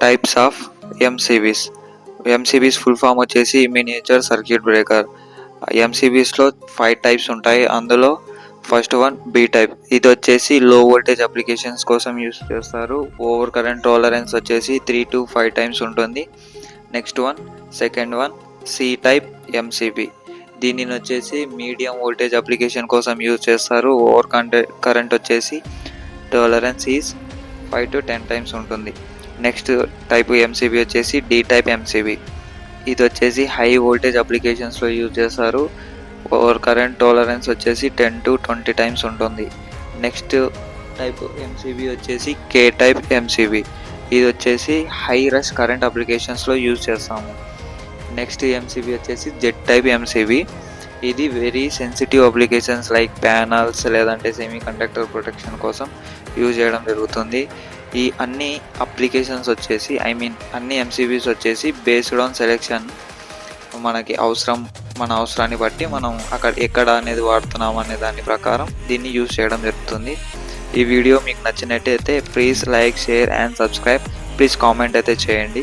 Types of MCBs. MCBs full form వచ్చేసి miniature circuit breaker. ఎంసీబీస్లో 5 types ఉంటాయి. అందులో ఫస్ట్ వన్ బి టైప్. ఇది వచ్చేసి లో వోల్టేజ్ అప్లికేషన్స్ కోసం యూస్ చేస్తారు. ఓవర్ కరెంట్ టాలరెన్స్ వచ్చేసి 3 to 5 టైమ్స్ ఉంటుంది. Next one second one C type MCB. దీనిని వచ్చేసి మీడియం వోల్టేజ్ అప్లికేషన్ కోసం యూజ్ చేస్తారు. ఓవర్ కరెంట్ వచ్చేసి టాలరెన్స్ ఈజ్ 5 to 10 టైమ్స్ ఉంటుంది. నెక్స్ట్ టైప్ ఎంసీబీ వచ్చేసి డి టైప్ ఎంసీబీ. ఇది వచ్చేసి హై వోల్టేజ్ అప్లికేషన్స్లో యూజ్ చేస్తారు. ఓవర్ కరెంట్ టాలరెన్స్ వచ్చేసి 10 to 20 టైమ్స్ ఉంటుంది. నెక్స్ట్ టైప్ ఎంసీబీ వచ్చేసి కే టైప్ ఎంసీబీ. ఇది వచ్చేసి హై రష్ కరెంట్ అప్లికేషన్స్లో యూజ్ చేస్తాము. నెక్స్ట్ ఎంసీబీ వచ్చేసి జెడ్ టైప్ ఎంసీబీ. ఇది very sensitive applications like panels లేదంటే సెమీ కండక్టర్ ప్రొటెక్షన్ కోసం యూజ్ చేయడం జరుగుతుంది. ఈ అన్ని అప్లికేషన్స్ వచ్చేసి అన్ని ఎంసీబీస్ వచ్చేసి బేస్డ్ ఆన్ సెలెక్షన్. మనకి మన అవసరాన్ని బట్టి మనం ఎక్కడ అనేది వాడుతున్నాం అనే దాని ప్రకారం దీన్ని యూజ్ చేయడం జరుగుతుంది. ఈ వీడియో మీకు నచ్చినట్టయితే please like, share and subscribe. Please comment అయితే చేయండి.